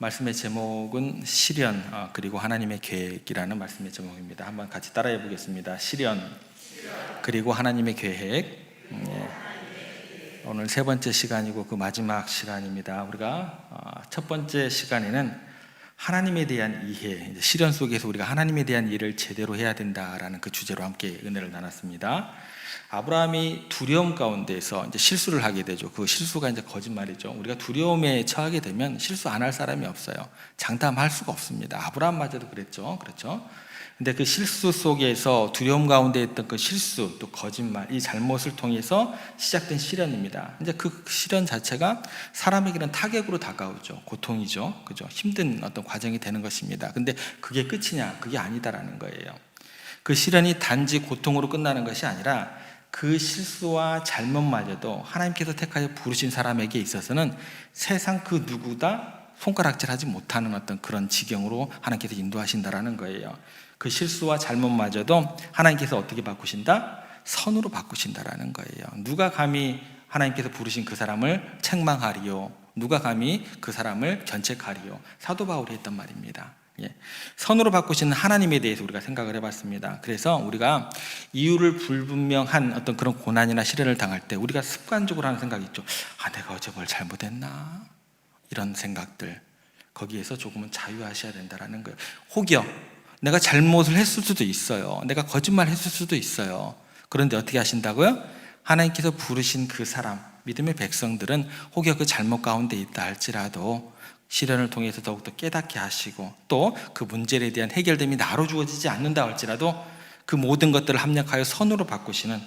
말씀의 제목은 시련 그리고 하나님의 계획이라는 말씀의 제목입니다. 한번 같이 따라해 보겠습니다. 시련 그리고 하나님의 계획. 오늘 세 번째 시간이고 그 마지막 시간입니다. 우리가 첫 번째 시간에는 하나님에 대한 이해, 시련 속에서 우리가 하나님에 대한 이해를 제대로 해야 된다라는 그 주제로 함께 은혜를 나눴습니다. 아브라함이 두려움 가운데에서 이제 실수를 하게 되죠. 그 실수가 이제 거짓말이죠. 우리가 두려움에 처하게 되면 실수 안 할 사람이 없어요. 장담할 수가 없습니다. 아브라함마저도 그랬죠. 그렇죠? 근데 그 실수 속에서 두려움 가운데 있던 그 실수, 또 거짓말, 이 잘못을 통해서 시작된 시련입니다. 이제 그 시련 자체가 사람에게는 타격으로 다가오죠. 고통이죠. 그죠? 힘든 어떤 과정이 되는 것입니다. 근데 그게 끝이냐? 그게 아니다라는 거예요. 그 시련이 단지 고통으로 끝나는 것이 아니라 그 실수와 잘못마저도 하나님께서 택하여 부르신 사람에게 있어서는 세상 그 누구다 손가락질하지 못하는 어떤 그런 지경으로 하나님께서 인도하신다라는 거예요. 그 실수와 잘못마저도 하나님께서 어떻게 바꾸신다? 선으로 바꾸신다라는 거예요. 누가 감히 하나님께서 부르신 그 사람을 책망하리요? 누가 감히 그 사람을 견책하리요? 사도 바울이 했단 말입니다. 선으로 바꾸시는 하나님에 대해서 우리가 생각을 해봤습니다. 그래서 우리가 이유를 불분명한 어떤 그런 고난이나 시련을 당할 때 우리가 습관적으로 하는 생각이 있죠. 내가 어제 뭘 잘못했나? 이런 생각들, 거기에서 조금은 자유하셔야 된다는 거예요. 혹여 내가 잘못을 했을 수도 있어요. 내가 거짓말 했을 수도 있어요. 그런데 어떻게 하신다고요? 하나님께서 부르신 그 사람, 믿음의 백성들은 혹여 그 잘못 가운데 있다 할지라도 시련을 통해서 더욱더 깨닫게 하시고 또 그 문제에 대한 해결됨이 나로 주어지지 않는다 할지라도 그 모든 것들을 합력하여 선으로 바꾸시는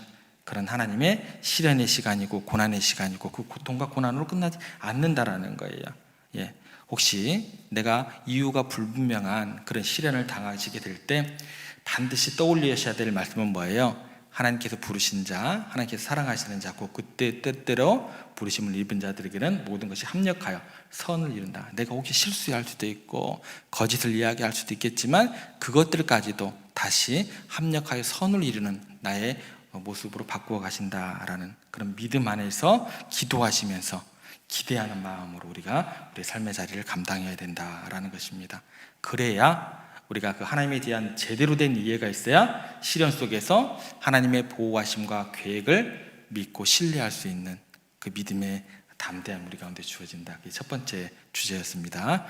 그런 하나님의 시련의 시간이고 고난의 시간이고 그 고통과 고난으로 끝나지 않는다라는 거예요. 혹시 내가 이유가 불분명한 그런 시련을 당하시게 될 때 반드시 떠올리셔야 될 말씀은 뭐예요? 하나님께서 부르신 자, 하나님께서 사랑하시는 자고 그때 뜻대로 부르심을 입은 자들에게는 모든 것이 합력하여 선을 이룬다. 내가 혹시 실수할 수도 있고 거짓을 이야기할 수도 있겠지만 그것들까지도 다시 합력하여 선을 이루는 나의 모습으로 바꾸어 가신다라는 그런 믿음 안에서 기도하시면서 기대하는 마음으로 우리가 우리의 삶의 자리를 감당해야 된다라는 것입니다. 그래야 우리가 그 하나님에 대한 제대로 된 이해가 있어야 시련 속에서 하나님의 보호하심과 계획을 믿고 신뢰할 수 있는 그 믿음의 담대함 우리 가운데 주어진다. 그게 첫 번째 주제였습니다.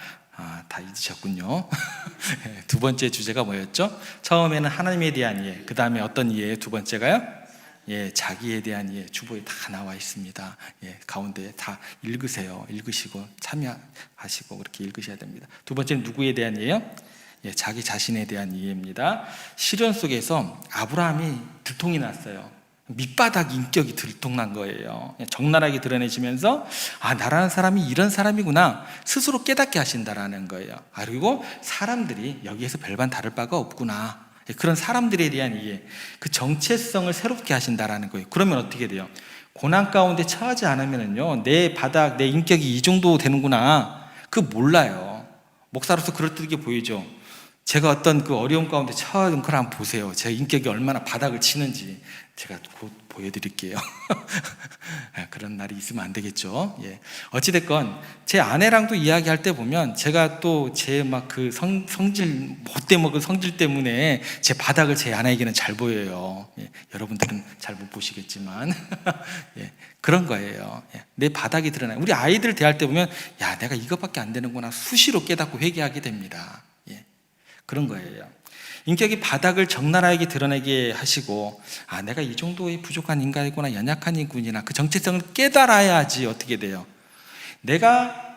다 잊으셨군요. 두 번째 주제가 뭐였죠? 처음에는 하나님에 대한 이해, 그 다음에 어떤 이해예요? 두 번째가요? 자기에 대한 이해, 주보에 다 나와 있습니다. 가운데 다 읽으세요. 읽으시고 참여하시고 그렇게 읽으셔야 됩니다. 두 번째는 누구에 대한 이해요? 자기 자신에 대한 이해입니다. 시련 속에서 아브라함이 들통이 났어요. 밑바닥 인격이 들통난 거예요. 적나라하게 드러내시면서 나라는 사람이 이런 사람이구나 스스로 깨닫게 하신다라는 거예요. 그리고 사람들이 여기에서 별반 다를 바가 없구나, 그런 사람들에 대한 이해, 그 정체성을 새롭게 하신다라는 거예요. 그러면 어떻게 돼요? 고난 가운데 처하지 않으면요, 내 바닥, 내 인격이 이 정도 되는구나, 그 몰라요. 목사로서 그럴듯하게 보이죠. 제가 어떤 그 어려움 가운데 처한 걸 한번 보세요. 제 인격이 얼마나 바닥을 치는지 제가 곧 보여드릴게요. 그런 날이 있으면 안 되겠죠. 어찌됐건 제 아내랑도 이야기할 때 보면 제가 또 제 막 그 성질 못돼 먹은 성질 때문에 제 바닥을 제 아내에게는 잘 보여요. 여러분들은 잘 못 보시겠지만 그런 거예요. 내 바닥이 드러나요. 우리 아이들 대할 때 보면 내가 이것밖에 안 되는구나 수시로 깨닫고 회개하게 됩니다. 그런 거예요. 인격이 바닥을 적나라하게 드러내게 하시고 내가 이 정도의 부족한 인간이구나, 연약한 인간이구나, 그 정체성을 깨달아야지 어떻게 돼요? 내가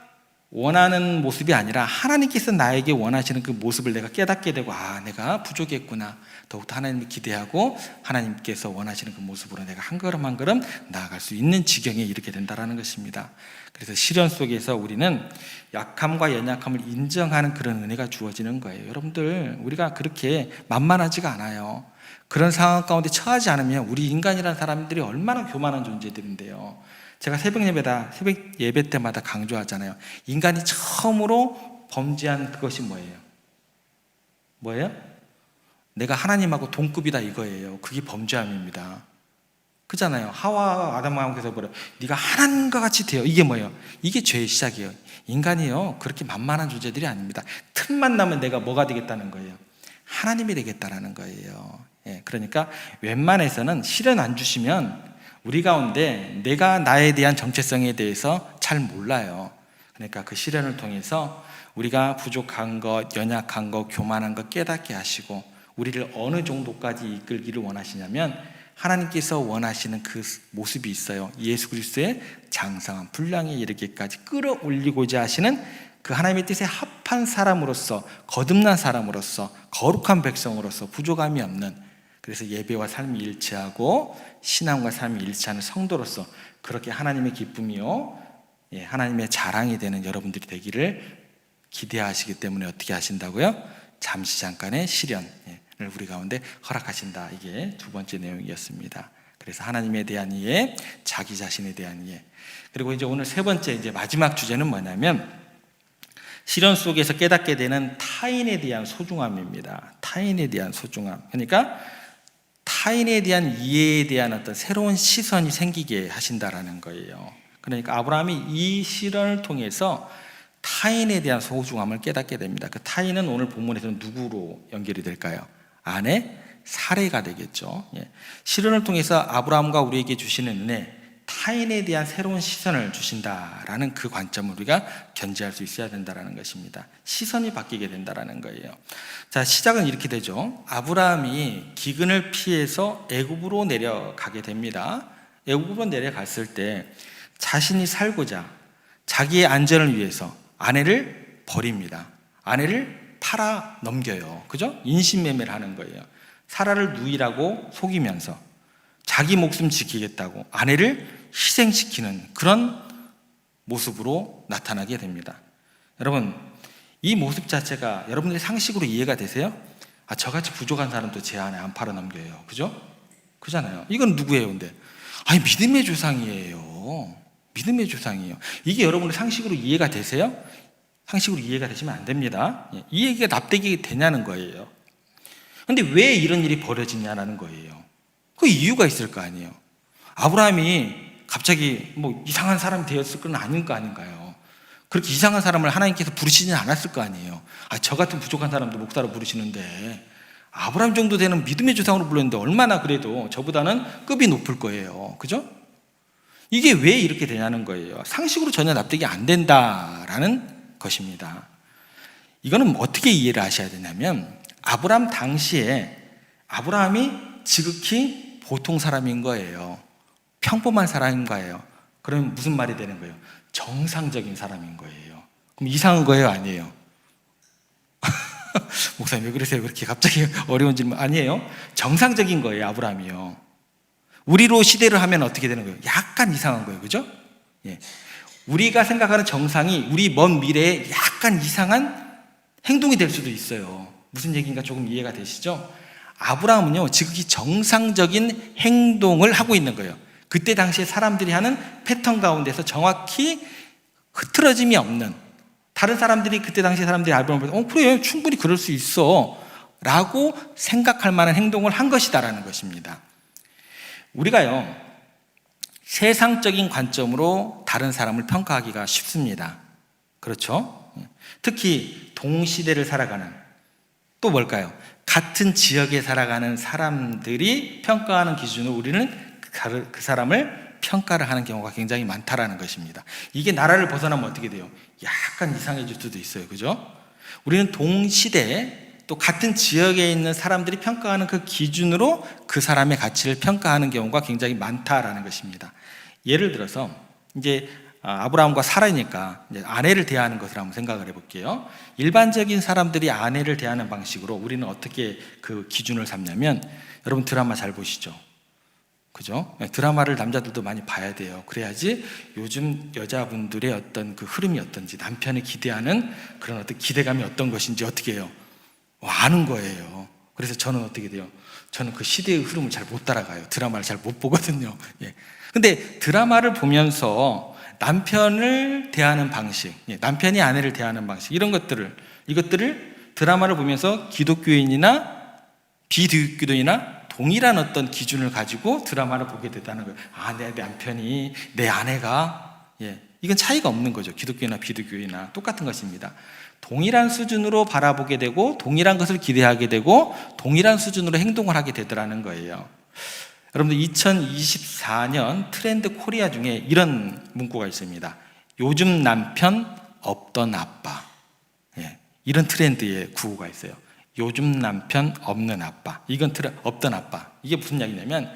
원하는 모습이 아니라 하나님께서 나에게 원하시는 그 모습을 내가 깨닫게 되고 내가 부족했구나, 더욱더 하나님을 기대하고 하나님께서 원하시는 그 모습으로 내가 한 걸음 한 걸음 나아갈 수 있는 지경에 이르게 된다는 것입니다. 그래서 시련 속에서 우리는 약함과 연약함을 인정하는 그런 은혜가 주어지는 거예요. 여러분들, 우리가 그렇게 만만하지가 않아요. 그런 상황 가운데 처하지 않으면 우리 인간이라는 사람들이 얼마나 교만한 존재들인데요. 제가 새벽 예배 때마다 강조하잖아요. 인간이 처음으로 범죄한 그것이 뭐예요? 뭐예요? 내가 하나님하고 동급이다 이거예요. 그게 범죄함입니다. 그잖아요. 하와 아담하고서 뭐래? 네가 하나님과 같이 되어. 이게 뭐예요? 이게 죄의 시작이에요. 인간이요 그렇게 만만한 존재들이 아닙니다. 틈만 나면 내가 뭐가 되겠다는 거예요? 하나님이 되겠다라는 거예요. 예, 그러니까 웬만해서는 시련 안 주시면 우리 가운데 내가 나에 대한 정체성에 대해서 잘 몰라요. 그러니까 그 시련을 통해서 우리가 부족한 것, 연약한 것, 교만한 것 깨닫게 하시고 우리를 어느 정도까지 이끌기를 원하시냐면 하나님께서 원하시는 그 모습이 있어요. 예수 그리스도의 장성한 분량에 이르기까지 끌어올리고자 하시는 그 하나님의 뜻에 합한 사람으로서, 거듭난 사람으로서, 거룩한 백성으로서 부족함이 없는, 그래서 예배와 삶이 일치하고 신앙과 삶이 일치하는 성도로서 그렇게 하나님의 기쁨이요 하나님의 자랑이 되는 여러분들이 되기를 기대하시기 때문에 어떻게 하신다고요? 잠시 잠깐의 시련을 우리 가운데 허락하신다. 이게 두 번째 내용이었습니다. 그래서 하나님에 대한 이해, 자기 자신에 대한 이해. 그리고 이제 오늘 세 번째 이제 마지막 주제는 뭐냐면 시련 속에서 깨닫게 되는 타인에 대한 소중함입니다. 타인에 대한 소중함. 그러니까 타인에 대한 이해에 대한 어떤 새로운 시선이 생기게 하신다라는 거예요. 그러니까 아브라함이 이 시련을 통해서 타인에 대한 소중함을 깨닫게 됩니다. 그 타인은 오늘 본문에서는 누구로 연결이 될까요? 아내 사레가 되겠죠. 시련을 통해서 아브라함과 우리에게 주시는 은혜, 타인에 대한 새로운 시선을 주신다라는 그 관점을 우리가 견지할 수 있어야 된다는 것입니다. 시선이 바뀌게 된다는 거예요. 자, 시작은 이렇게 되죠. 아브라함이 기근을 피해서 애굽으로 내려가게 됩니다. 애굽으로 내려갔을 때 자신이 살고자 자기의 안전을 위해서 아내를 버립니다. 아내를 팔아 넘겨요. 그죠? 인신매매를 하는 거예요. 사라를 누이라고 속이면서 자기 목숨 지키겠다고 아내를 희생시키는 그런 모습으로 나타나게 됩니다. 여러분, 이 모습 자체가 여러분들의 상식으로 이해가 되세요? 아, 저같이 부족한 사람도 제 아내 안 팔아 넘겨요. 그죠? 그잖아요. 이건 누구예요, 근데? 아니, 믿음의 조상이에요. 믿음의 조상이에요. 이게 여러분의 상식으로 이해가 되세요? 상식으로 이해가 되시면 안 됩니다. 이 얘기가 납득이 되냐는 거예요. 근데 왜 이런 일이 벌어지냐라는 거예요. 그 이유가 있을 거 아니에요. 아브라함이 갑자기 뭐 이상한 사람이 되었을 건 아닐 거 아닌가요? 그렇게 이상한 사람을 하나님께서 부르시지는 않았을 거 아니에요. 아, 저 같은 부족한 사람도 목사로 부르시는데 아브라함 정도 되는 믿음의 조상으로 불렀는데 얼마나 그래도 저보다는 급이 높을 거예요. 그죠? 이게 왜 이렇게 되냐는 거예요. 상식으로 전혀 납득이 안 된다라는 것입니다. 이거는 어떻게 이해를 하셔야 되냐면 아브라함 당시에 아브라함이 지극히 보통 사람인 거예요. 평범한 사람인 거예요. 그러면 무슨 말이 되는 거예요? 정상적인 사람인 거예요. 그럼 이상한 거예요? 아니에요? 목사님 왜 그러세요? 그렇게 갑자기 어려운 질문. 아니에요. 정상적인 거예요. 아브라함이요. 우리로 시대를 하면 어떻게 되는 거예요? 약간 이상한 거예요. 그죠? 예. 우리가 생각하는 정상이 우리 먼 미래에 약간 이상한 행동이 될 수도 있어요. 무슨 얘기인가 조금 이해가 되시죠? 아브라함은요, 지극히 정상적인 행동을 하고 있는 거예요. 그때 당시에 사람들이 하는 패턴 가운데서 정확히 흐트러짐이 없는, 다른 사람들이 그때 당시에 사람들이 아브라함을 보고 그래, 충분히 그럴 수 있어 라고 생각할 만한 행동을 한 것이다라는 것입니다. 우리가요, 세상적인 관점으로 다른 사람을 평가하기가 쉽습니다. 그렇죠? 특히 동시대를 살아가는, 또 뭘까요? 같은 지역에 살아가는 사람들이 평가하는 기준으로 우리는 그 사람을 평가를 하는 경우가 굉장히 많다라는 것입니다. 이게 나라를 벗어나면 어떻게 돼요? 약간 이상해질 수도 있어요. 그죠? 우리는 동시대에 또 같은 지역에 있는 사람들이 평가하는 그 기준으로 그 사람의 가치를 평가하는 경우가 굉장히 많다라는 것입니다. 예를 들어서 이제 아브라함과 사라니까 이제 아내를 대하는 것을 한번 생각을 해볼게요. 일반적인 사람들이 아내를 대하는 방식으로 우리는 어떻게 그 기준을 삼냐면, 여러분 드라마 잘 보시죠? 그죠? 드라마를 남자들도 많이 봐야 돼요. 그래야지 요즘 여자분들의 어떤 그 흐름이 어떤지, 남편이 기대하는 그런 어떤 기대감이 어떤 것인지 어떻게 해요? 아는 거예요. 그래서 저는 어떻게 돼요? 저는 그 시대의 흐름을 잘 못 따라가요. 드라마를 잘 못 보거든요. 예. 근데 드라마를 보면서 남편을 대하는 방식, 남편이 아내를 대하는 방식, 이것들을 드라마를 보면서 기독교인이나 비기독교인이나 동일한 어떤 기준을 가지고 드라마를 보게 됐다는 거예요. 내 남편이, 내 아내가, 이건 차이가 없는 거죠. 기독교나 비두교나 똑같은 것입니다. 동일한 수준으로 바라보게 되고 동일한 것을 기대하게 되고 동일한 수준으로 행동을 하게 되더라는 거예요. 여러분들 2024년 트렌드 코리아 중에 이런 문구가 있습니다. 요즘 남편 없던 아빠. 이런 트렌드의 구호가 있어요. 요즘 남편 없는 아빠. 이건 없던 아빠. 이게 무슨 이야기냐면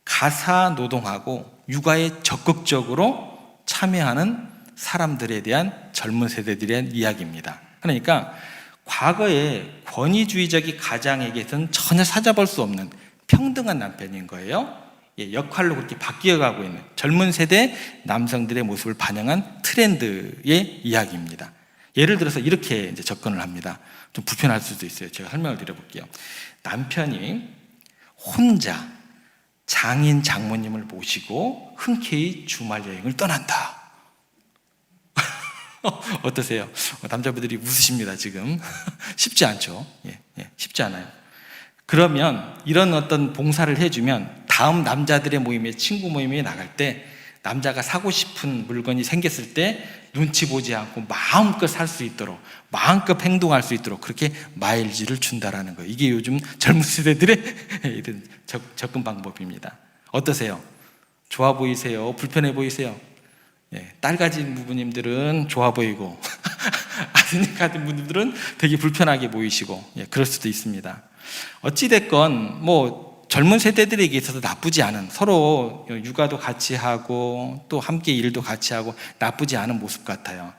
가사 노동하고 육아에 적극적으로 참여하는 사람들에 대한 젊은 세대들에 대한 이야기입니다. 그러니까 과거의 권위주의적인 가장에게서는 전혀 찾아볼 수 없는 평등한 남편인 거예요. 역할로 그렇게 바뀌어가고 있는 젊은 세대 남성들의 모습을 반영한 트렌드의 이야기입니다. 예를 들어서 이렇게 이제 접근을 합니다. 좀 불편할 수도 있어요. 제가 설명을 드려볼게요. 남편이 혼자 장인 장모님을 모시고 흔쾌히 주말 여행을 떠난다. 어떠세요? 남자분들이 웃으십니다, 지금. 쉽지 않죠? 쉽지 않아요. 그러면 이런 어떤 봉사를 해주면 다음 남자들의 모임에, 친구 모임에 나갈 때 남자가 사고 싶은 물건이 생겼을 때 눈치 보지 않고 마음껏 살 수 있도록, 마음껏 행동할 수 있도록 그렇게 마일지를 준다라는 거예요. 이게 요즘 젊은 세대들의 이런 접근 방법입니다. 어떠세요? 좋아 보이세요? 불편해 보이세요? 딸 가진 부부님들은 좋아 보이고 아드님 가진 분들은 되게 불편하게 보이시고 그럴 수도 있습니다. 어찌됐건 젊은 세대들에게 있어서 나쁘지 않은, 서로 육아도 같이 하고 또 함께 일도 같이 하고 나쁘지 않은 모습 같아요.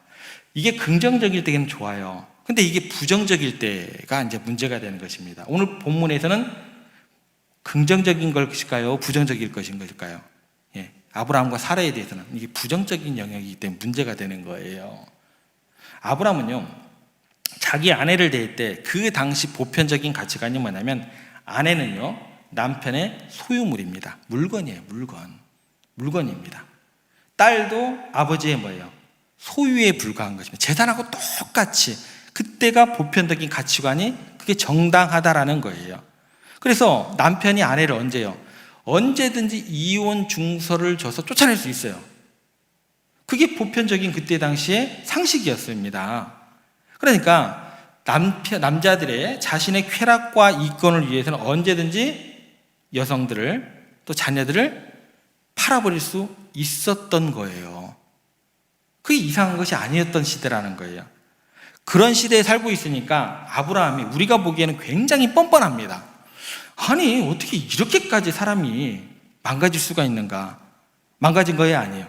이게 긍정적일 때는 좋아요. 근데 이게 부정적일 때가 이제 문제가 되는 것입니다. 오늘 본문에서는 긍정적인 것일까요? 부정적일 것인가요? 아브라함과 사라에 대해서는 이게 부정적인 영역이기 때문에 문제가 되는 거예요. 아브라함은요, 자기 아내를 대할 때 그 당시 보편적인 가치관이 뭐냐면 아내는요, 남편의 소유물입니다. 물건이에요, 물건입니다. 딸도 아버지의 뭐예요? 소유에 불과한 것입니다. 재산하고 똑같이 그때가 보편적인 가치관이 그게 정당하다라는 거예요. 그래서 남편이 아내를 언제든지 이혼 증서를 줘서 쫓아낼 수 있어요. 그게 보편적인 그때 당시의 상식이었습니다. 그러니까 남자들의 자신의 쾌락과 이권을 위해서는 언제든지 여성들을 또 자녀들을 팔아버릴 수 있었던 거예요. 그게 이상한 것이 아니었던 시대라는 거예요. 그런 시대에 살고 있으니까 아브라함이 우리가 보기에는 굉장히 뻔뻔합니다. 아니, 어떻게 이렇게까지 사람이 망가질 수가 있는가? 망가진 거예요, 아니에요?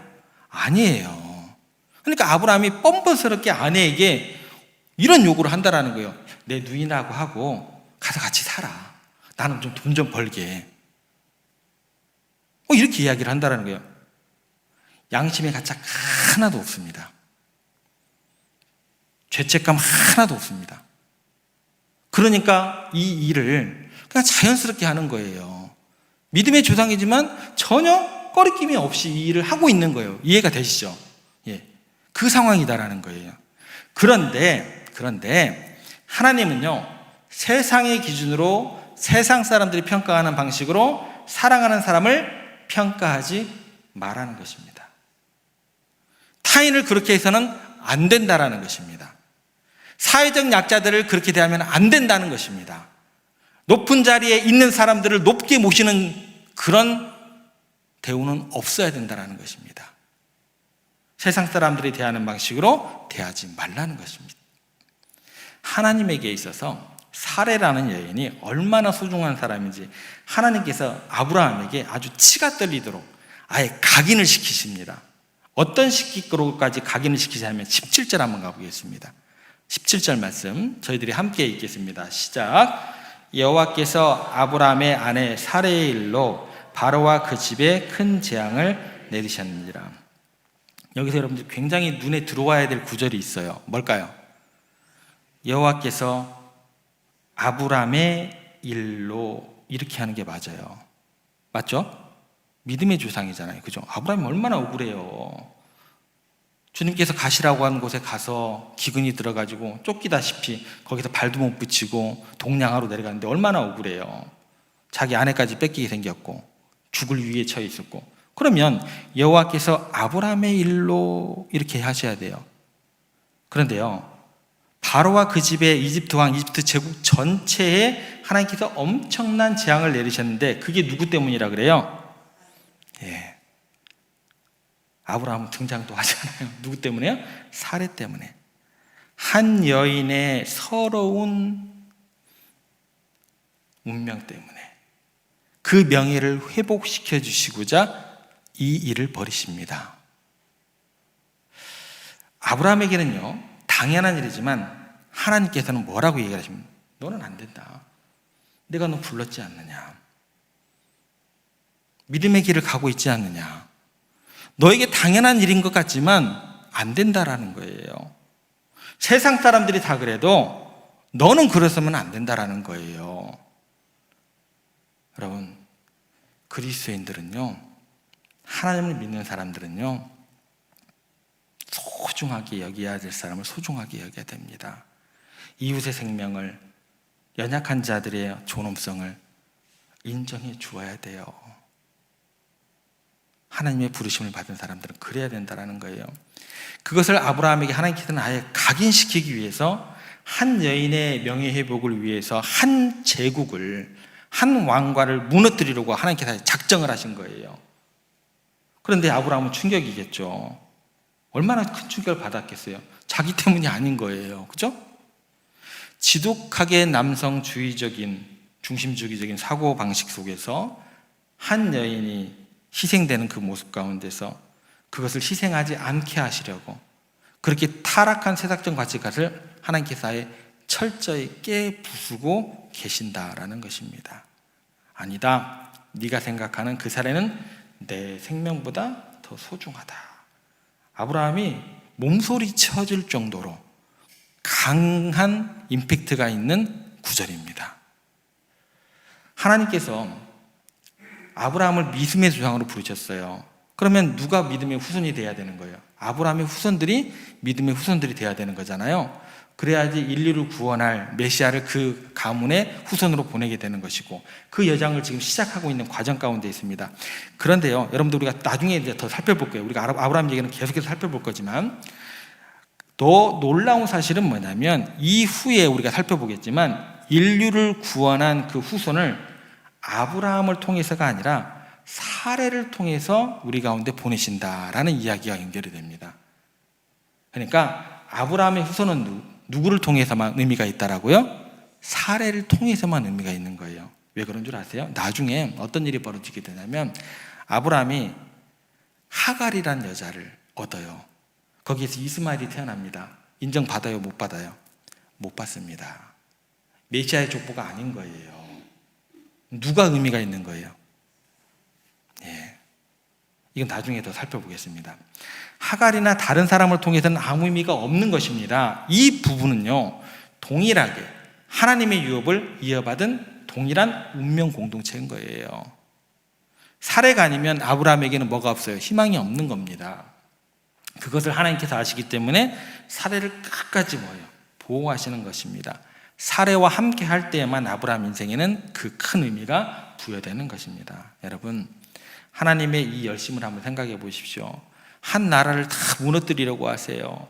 아니에요. 그러니까 아브라함이 뻔뻔스럽게 아내에게 이런 요구를 한다라는 거예요. 내 누인하고 하고 가서 같이 살아. 나는 좀 돈 좀 벌게. 이렇게 이야기를 한다라는 거예요. 양심의 가책 하나도 없습니다. 죄책감 하나도 없습니다. 그러니까 이 일을 그냥 자연스럽게 하는 거예요. 믿음의 조상이지만 전혀 꺼리낌이 없이 이 일을 하고 있는 거예요. 이해가 되시죠? 그 상황이다라는 거예요. 그런데 하나님은요, 세상의 기준으로 세상 사람들이 평가하는 방식으로 사랑하는 사람을 평가하지 말라는 것입니다. 타인을 그렇게 해서는 안 된다라는 것입니다. 사회적 약자들을 그렇게 대하면 안 된다는 것입니다. 높은 자리에 있는 사람들을 높게 모시는 그런 대우는 없어야 된다는 것입니다. 세상 사람들이 대하는 방식으로 대하지 말라는 것입니다. 하나님에게 있어서 사레라는 여인이 얼마나 소중한 사람인지 하나님께서 아브라함에게 아주 치가 떨리도록 아예 각인을 시키십니다. 어떤 시기로까지 각인을 시키냐면 17절 한번 가보겠습니다. 17절 말씀 저희들이 함께 읽겠습니다. 시작. 여호와께서 아브라함의 아내 사레의 일로 바로와 그 집에 큰 재앙을 내리셨느니라. 여기서 여러분들 굉장히 눈에 들어와야 될 구절이 있어요. 뭘까요? 여호와께서 아브라함의 일로 이렇게 하는 게 맞아요. 맞죠? 믿음의 조상이잖아요. 그죠? 아브라함이 얼마나 억울해요. 주님께서 가시라고 하는 곳에 가서 기근이 들어가지고 쫓기다시피 거기서 발도 못 붙이고 동량하러 내려가는데 얼마나 억울해요. 자기 아내까지 뺏기게 생겼고 죽을 위기에 처해 있었고, 그러면 여호와께서 아브라함의 일로 이렇게 하셔야 돼요. 그런데요, 바로와 그 집의 이집트 왕, 이집트 제국 전체에 하나님께서 엄청난 재앙을 내리셨는데 그게 누구 때문이라 그래요? 아브라함은 등장도 하잖아요. 누구 때문에요? 사례 때문에. 한 여인의 서러운 운명 때문에 그 명예를 회복시켜 주시고자 이 일을 벌이십니다. 아브라함에게는요, 당연한 일이지만 하나님께서는 뭐라고 얘기를 하십니까? 너는 안 된다. 내가 너 불렀지 않느냐? 믿음의 길을 가고 있지 않느냐? 너에게 당연한 일인 것 같지만 안 된다라는 거예요. 세상 사람들이 다 그래도 너는 그랬으면 안 된다라는 거예요. 여러분, 그리스도인들은요, 하나님을 믿는 사람들은요, 소중하게 여겨야 될 사람을 소중하게 여겨야 됩니다. 이웃의 생명을, 연약한 자들의 존엄성을 인정해 주어야 돼요. 하나님의 부르심을 받은 사람들은 그래야 된다는 거예요. 그것을 아브라함에게 하나님께서는 아예 각인시키기 위해서 한 여인의 명예회복을 위해서 한 제국을, 한 왕과를 무너뜨리려고 하나님께서 작정을 하신 거예요. 그런데 아브라함은 충격이겠죠. 얼마나 큰 충격을 받았겠어요. 자기 때문이 아닌 거예요. 그죠? 지독하게 남성주의적인, 중심주의적인 사고방식 속에서 한 여인이 희생되는 그 모습 가운데서 그것을 희생하지 않게 하시려고 그렇게 타락한 세상적 가치관을 하나님께서 아예 철저히 깨부수고 계신다라는 것입니다. 아니다, 네가 생각하는 그 사례는 내 생명보다 더 소중하다. 아브라함이 몸소리 쳐질 정도로 강한 임팩트가 있는 구절입니다. 하나님께서 아브라함을 믿음의 조상으로 부르셨어요. 그러면 누가 믿음의 후손이 돼야 되는 거예요? 아브라함의 후손들이 믿음의 후손들이 돼야 되는 거잖아요. 그래야지 인류를 구원할 메시아를 그 가문의 후손으로 보내게 되는 것이고, 그 여정을 지금 시작하고 있는 과정 가운데 있습니다. 그런데요, 여러분들, 우리가 나중에 이제 더 살펴볼 거예요. 우리가 아브라함 얘기는 계속해서 살펴볼 거지만, 더 놀라운 사실은 뭐냐면, 이후에 우리가 살펴보겠지만 인류를 구원한 그 후손을 아브라함을 통해서가 아니라 사례를 통해서 우리 가운데 보내신다라는 이야기가 연결이 됩니다. 그러니까 아브라함의 후손은 누구를 통해서만 의미가 있다라고요? 사례를 통해서만 의미가 있는 거예요. 왜 그런 줄 아세요? 나중에 어떤 일이 벌어지게 되냐면 아브라함이 하갈이란 여자를 얻어요. 거기에서 이스마엘이 태어납니다. 인정받아요? 못 받아요? 못 받습니다. 메시아의 족보가 아닌 거예요. 누가 의미가 있는 거예요? 이건 나중에 더 살펴보겠습니다. 하갈이나 다른 사람을 통해서는 아무 의미가 없는 것입니다. 이 부분은요, 동일하게 하나님의 유업을 이어받은 동일한 운명 공동체인 거예요. 사례가 아니면 아브라함에게는 뭐가 없어요? 희망이 없는 겁니다. 그것을 하나님께서 아시기 때문에 사례를 끝까지 보호하시는 것입니다. 사례와 함께 할 때에만 아브라함 인생에는 그 큰 의미가 부여되는 것입니다. 여러분, 하나님의 이 열심을 한번 생각해 보십시오. 한 나라를 다 무너뜨리려고 하세요.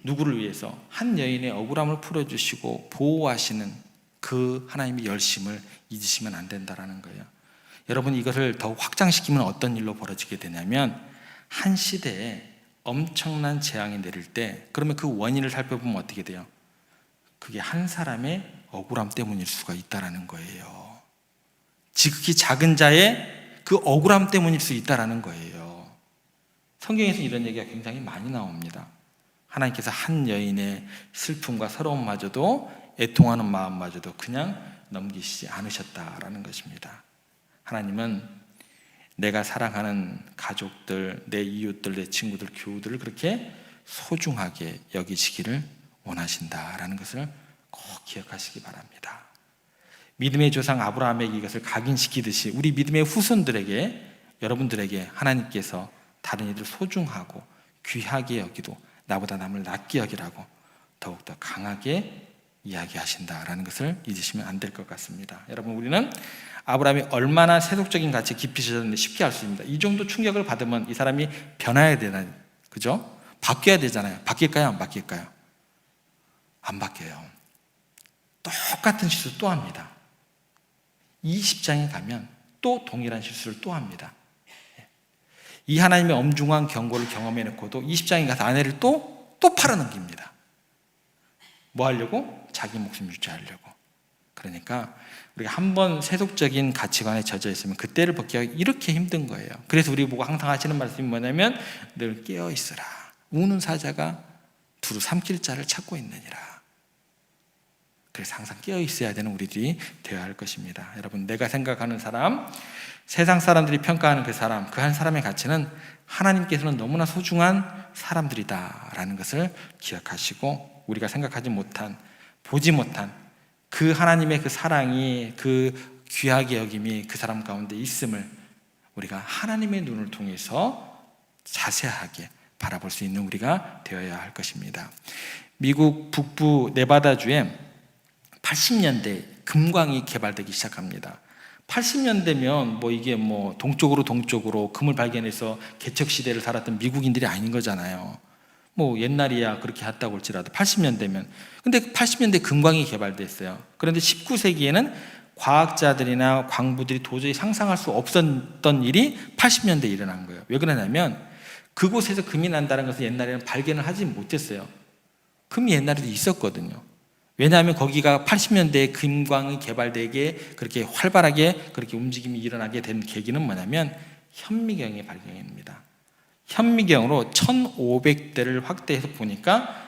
누구를 위해서? 한 여인의 억울함을 풀어주시고 보호하시는 그 하나님의 열심을 잊으시면 안 된다는 거예요. 여러분, 이것을 더 확장시키면 어떤 일로 벌어지게 되냐면, 한 시대에 엄청난 재앙이 내릴 때, 그러면 그 원인을 살펴보면 어떻게 돼요? 그게 한 사람의 억울함 때문일 수가 있다는 거예요. 지극히 작은 자의 그 억울함 때문일 수 있다는 거예요. 성경에서 이런 얘기가 굉장히 많이 나옵니다. 하나님께서 한 여인의 슬픔과 서러움마저도, 애통하는 마음마저도 그냥 넘기시지 않으셨다라는 것입니다. 하나님은 내가 사랑하는 가족들, 내 이웃들, 내 친구들, 교우들을 그렇게 소중하게 여기시기를 원하신다라는 것을 꼭 기억하시기 바랍니다. 믿음의 조상 아브라함에게 이것을 각인시키듯이 우리 믿음의 후손들에게, 여러분들에게 하나님께서 다른 이들을 소중하고 귀하게 여기도 나보다 남을 낮게 여기라고 더욱더 강하게 이야기하신다라는 것을 잊으시면 안 될 것 같습니다. 여러분, 우리는 아브라함이 얼마나 세속적인 가치에 깊이 젖었는지 쉽게 알 수 있습니다. 이 정도 충격을 받으면 이 사람이 변화해야 되나, 그죠? 바뀌어야 되잖아요. 바뀔까요? 안 바뀔까요? 안 바뀌어요. 똑같은 실수 또 합니다. 20장에 가면 또 동일한 실수를 또 합니다. 이 하나님의 엄중한 경고를 경험해놓고도 20장에 가서 아내를 또 팔아넘깁니다. 뭐 하려고? 자기 목숨 유지하려고. 그러니까 우리가 한번 세속적인 가치관에 젖어 있으면 그때를 벗기가 이렇게 힘든 거예요. 그래서 우리 보고 항상 하시는 말씀이 뭐냐면 늘 깨어 있으라. 우는 사자가 두루 삼킬 자를 찾고 있느니라. 그래서 항상 깨어 있어야 되는 우리들이 되어야 할 것입니다. 여러분, 내가 생각하는 사람, 세상 사람들이 평가하는 그 사람, 그 한 사람의 가치는 하나님께서는 너무나 소중한 사람들이다라는 것을 기억하시고, 우리가 생각하지 못한, 보지 못한 그 하나님의 그 사랑이, 그 귀하게 여김이 그 사람 가운데 있음을 우리가 하나님의 눈을 통해서 자세하게 바라볼 수 있는 우리가 되어야 할 것입니다. 미국 북부 네바다주에 80년대 금광이 개발되기 시작합니다. 80년대면 이게 동쪽으로 금을 발견해서 개척 시대를 살았던 미국인들이 아닌 거잖아요. 옛날이야 그렇게 했다고 할지라도 80년대면. 근데 80년대 금광이 개발됐어요. 그런데 19세기에는 과학자들이나 광부들이 도저히 상상할 수 없었던 일이 80년대에 일어난 거예요. 왜 그러냐면 그곳에서 금이 난다는 것을 옛날에는 발견을 하지 못했어요. 금이 옛날에도 있었거든요. 왜냐하면 거기가 80년대에 금광이 개발되게 그렇게 활발하게 그렇게 움직임이 일어나게 된 계기는 뭐냐면 현미경의 발견입니다. 현미경으로 1500대를 확대해서 보니까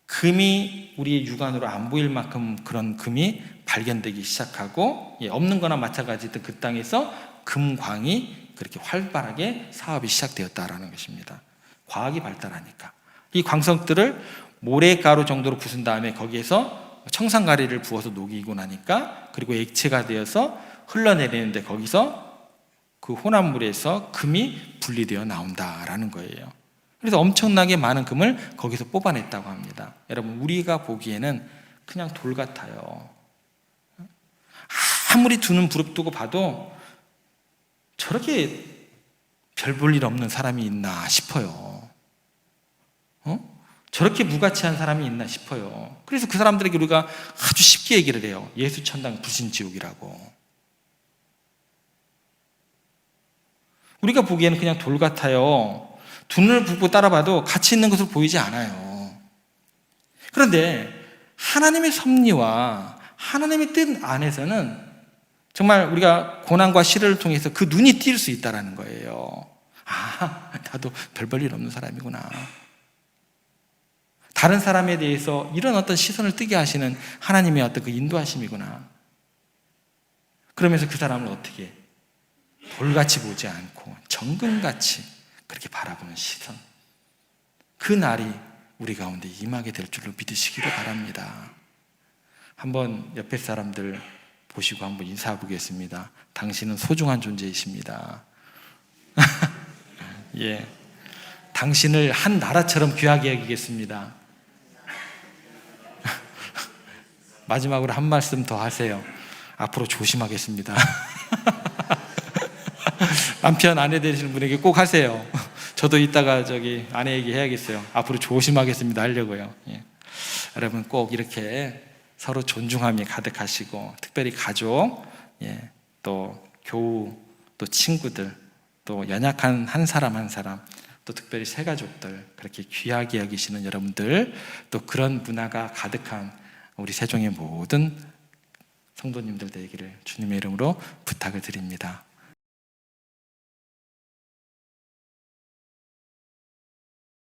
금이 우리의 육안으로 안 보일 만큼 그런 금이 발견되기 시작하고, 없는 거나 마찬가지였던 그 땅에서 금광이 그렇게 활발하게 사업이 시작되었다라는 것입니다. 과학이 발달하니까 이 광석들을 모래가루 정도로 부순 다음에 거기에서 청산가리를 부어서 녹이고 나니까, 그리고 액체가 되어서 흘러내리는데 거기서 그 혼합물에서 금이 분리되어 나온다라는 거예요. 그래서 엄청나게 많은 금을 거기서 뽑아냈다고 합니다. 여러분, 우리가 보기에는 그냥 돌 같아요. 아무리 두 눈 부릅뜨고 봐도 저렇게 별 볼 일 없는 사람이 있나 싶어요. 저렇게 무가치한 사람이 있나 싶어요. 그래서 그 사람들에게 우리가 아주 쉽게 얘기를 해요. 예수 천당 불신 지옥이라고. 우리가 보기에는 그냥 돌 같아요. 두 눈을 붓고 따라봐도 가치 있는 것으로 보이지 않아요. 그런데 하나님의 섭리와 하나님의 뜻 안에서는 정말 우리가 고난과 시련을 통해서 그 눈이 띌 수 있다는 거예요. 나도 별 볼 일 없는 사람이구나. 다른 사람에 대해서 이런 어떤 시선을 뜨게 하시는 하나님의 어떤 그 인도하심이구나. 그러면서 그 사람을 어떻게 돌같이 보지 않고 정금같이 그렇게 바라보는 시선, 그 날이 우리 가운데 임하게 될 줄로 믿으시기를 바랍니다. 한번 옆에 사람들 보시고 한번 인사해 보겠습니다. 당신은 소중한 존재이십니다. 예, 당신을 한 나라처럼 귀하게 여기겠습니다. 마지막으로 한 말씀 더 하세요. 앞으로 조심하겠습니다. 남편, 아내 되시는 분에게 꼭 하세요. 저도 이따가 아내에게 해야겠어요. 앞으로 조심하겠습니다 하려고요. 예. 여러분, 꼭 이렇게 서로 존중함이 가득하시고, 특별히 가족, 또 교우, 또 친구들, 또 연약한 한 사람 한 사람, 또 특별히 새가족들, 그렇게 귀하게 여기시는 여러분들, 또 그런 문화가 가득한 우리 세종의 모든 성도님들 되기를 주님의 이름으로 부탁을 드립니다.